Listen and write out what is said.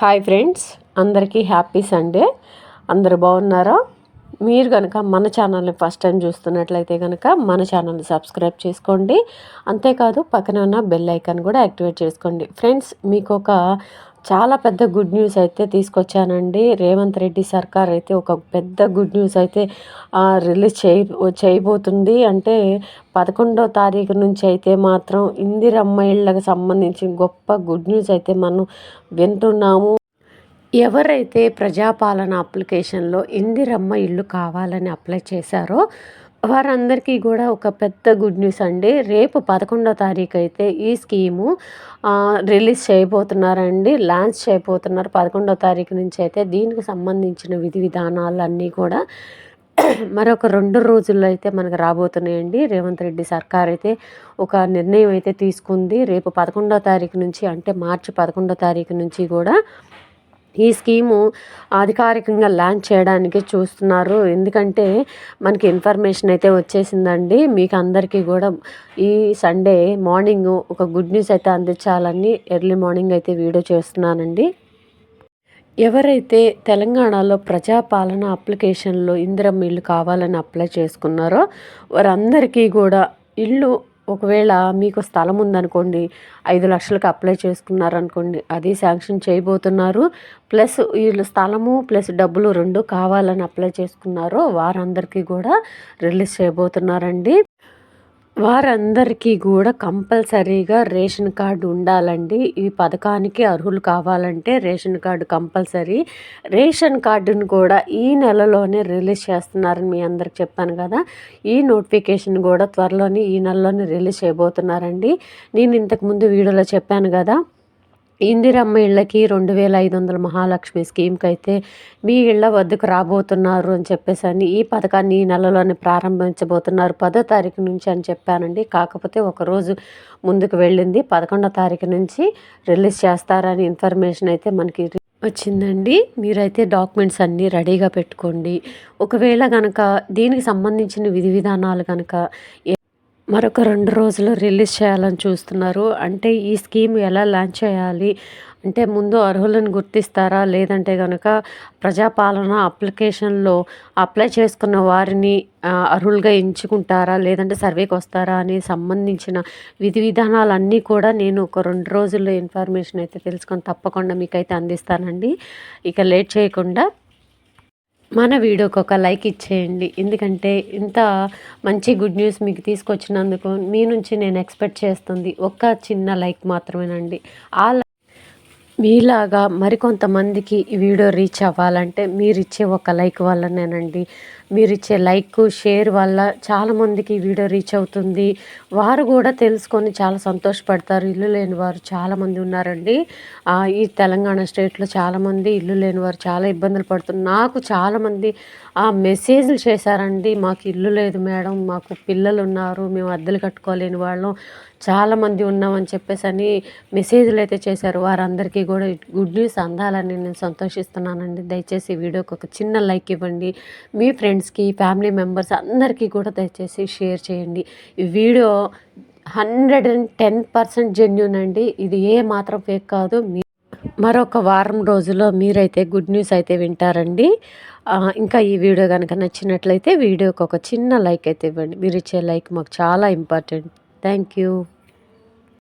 Hi friends, అందరికీ happy Sunday. అందరు బాగున్నారా? మీరు కనుక మన ఛానల్ని ఫస్ట్ టైం చూస్తున్నట్లయితే కనుక మన ఛానల్ని సబ్స్క్రైబ్ చేసుకోండి. అంతేకాదు పక్కన ఉన్న బెల్ ఐకాన్ కూడా యాక్టివేట్ చేసుకోండి. ఫ్రెండ్స్, మీకు ఒక చాలా పెద్ద గుడ్ న్యూస్ అయితే తీసుకొచ్చానండి. రేవంత్ రెడ్డి సర్కార్ అయితే ఒక పెద్ద గుడ్ న్యూస్ అయితే రిలీజ్ చేయబోతుంది. అంటే 11వ తారీఖు నుంచి అయితే మాత్రం ఇందిరమ్మ ఇళ్ళకి సంబంధించి గొప్ప గుడ్ న్యూస్ అయితే మనం వింటున్నాము. ఎవరైతే ప్రజాపాలన అప్లికేషన్లో ఇందిరమ్మ ఇల్లు కావాలని అప్లై చేశారో వారందరికీ కూడా ఒక పెద్ద గుడ్ న్యూస్ అండి. రేపు 11వ తారీఖు అయితే ఈ స్కీము రిలీజ్ చేయబోతున్నారండి, లాంచ్ చేయబోతున్నారు. 11వ తారీఖు నుంచి అయితే దీనికి సంబంధించిన విధి విధానాలన్నీ కూడా మరొక 2 రోజుల్లో అయితే మనకు రాబోతున్నాయండి. రేవంత్ రెడ్డి సర్కార్ అయితే ఒక నిర్ణయం అయితే తీసుకుంది. రేపు 11వ తారీఖు నుంచి, అంటే మార్చి 11వ తారీఖు నుంచి కూడా ఈ స్కీము అధికారికంగా లాంచ్ చేయడానికి చూస్తున్నారు. ఎందుకంటే మనకి ఇన్ఫర్మేషన్ అయితే వచ్చేసిందండి. మీకు అందరికీ కూడా ఈ సండే మార్నింగ్ ఒక గుడ్ న్యూస్ అయితే అందించాలని ఎర్లీ మార్నింగ్ అయితే వీడియో చేస్తున్నానండి. ఎవరైతే తెలంగాణలో ప్రజాపాలన అప్లికేషన్లో ఇందిరమ్మ ఇల్లు కావాలని అప్లై చేసుకున్నారో వారందరికీ కూడా ఇల్లు, ఒకవేళ మీకు స్థలం ఉందనుకోండి, 5 లక్షలకు అప్లై చేసుకున్నారనుకోండి, అది శాంక్షన్ చేయబోతున్నారు. ప్లస్ వీళ్ళు స్థలము ప్లస్ డబ్బులు 2 కావాలని అప్లై చేసుకున్నారో వారందరికీ కూడా రిలీజ్ చేయబోతున్నారండి. వారందరికీ కూడా కంపల్సరీగా రేషన్ కార్డు ఉండాలండి. ఈ పథకానికి అర్హులు కావాలంటే రేషన్ కార్డు కంపల్సరీ. రేషన్ కార్డును కూడా ఈ నెలలోనే రిలీజ్ చేస్తున్నారని మీ అందరికి చెప్పాను కదా. ఈ నోటిఫికేషన్ కూడా త్వరలోనే ఈ నెలలోనే రిలీజ్ చేయబోతున్నారండి. నేను ఇంతకుముందు వీడియోలో చెప్పాను కదా, ఇందిరమ్మ ఇళ్ళకి 2500 మహాలక్ష్మి స్కీమ్కి అయితే మీ ఇళ్ళ వద్దకు రాబోతున్నారు అని చెప్పేసి ఈ పథకాన్ని ఈ నెలలోనే ప్రారంభించబోతున్నారు 10వ తారీఖు నుంచి అని చెప్పానండి. కాకపోతే ఒకరోజు ముందుకు వెళ్ళింది. 11వ తారీఖు నుంచి రిలీజ్ చేస్తారని ఇన్ఫర్మేషన్ అయితే మనకి వచ్చిందండి. మీరైతే డాక్యుమెంట్స్ అన్నీ రెడీగా పెట్టుకోండి. ఒకవేళ కనుక దీనికి సంబంధించిన విధి విధానాలు కనుక మరొక 2 రోజులు రిలీజ్ చేయాలని చూస్తున్నారు. అంటే ఈ స్కీమ్ ఎలా లాంచ్ చేయాలి అంటే ముందు అర్హులను గుర్తిస్తారా, లేదంటే కనుక ప్రజాపాలన అప్లికేషన్లో అప్లై చేసుకున్న వారిని అర్హులుగా ఎంచుకుంటారా, లేదంటే సర్వేకి వస్తారా అని సంబంధించిన విధి విధానాలన్నీ కూడా నేను ఒక 2 రోజుల్లో ఇన్ఫర్మేషన్ అయితే తెలుసుకొని తప్పకుండా మీకైతే అందిస్తానండి. ఇక లేట్ చేయకుండా మన వీడియోకి ఒక లైక్ ఇచ్చేయండి. ఎందుకంటే ఇంత మంచి గుడ్ న్యూస్ మీకు తీసుకొచ్చినందుకు మీ నుంచి నేను ఎక్స్పెక్ట్ చేస్తుంది ఒక చిన్న లైక్ మాత్రమేనండి. ఆ మీలాగా మరికొంతమందికి ఈ వీడియో రీచ్ అవ్వాలంటే మీరిచ్చే ఒక లైక్ వల్లనేనండి. మీరిచ్చే లైక్, షేర్ వల్ల చాలామందికి ఈ వీడియో రీచ్ అవుతుంది. వారు కూడా తెలుసుకొని చాలా సంతోషపడతారు. ఇల్లు లేని వారు చాలామంది ఉన్నారండి. ఈ తెలంగాణ స్టేట్లో చాలామంది ఇల్లు లేని వారు చాలా ఇబ్బందులు పడుతున్నారు. నాకు చాలామంది మెసేజ్లు చేశారండి, మాకు ఇల్లు లేదు మేడం, మాకు పిల్లలు ఉన్నారు, మేము అద్దెలు కట్టుకోలేని వాళ్ళం, చాలామంది ఉన్నామని చెప్పేసి మెసేజ్లు అయితే చేశారు. వారందరికీ కూడా గుడ్ న్యూస్ అందాలని నేను సంతోషిస్తున్నానండి. దయచేసి వీడియోకి ఒక చిన్న లైక్ ఇవ్వండి. మీ ఫ్రెండ్స్కి, ఫ్యామిలీ మెంబర్స్ అందరికీ కూడా దయచేసి షేర్ చేయండి. ఈ వీడియో 110% జెన్యూన్ అండి. ఇది ఏ మాత్రం ఫేక్ కాదు. మరొక వారం రోజుల్లో మీరైతే గుడ్ న్యూస్ అయితే వింటారండి. ఇంకా ఈ వీడియో కనుక నచ్చినట్లయితే వీడియోకి ఒక చిన్న లైక్ అయితే ఇవ్వండి. మీరు ఇచ్చే లైక్ మాకు చాలా ఇంపార్టెంట్. Thank you.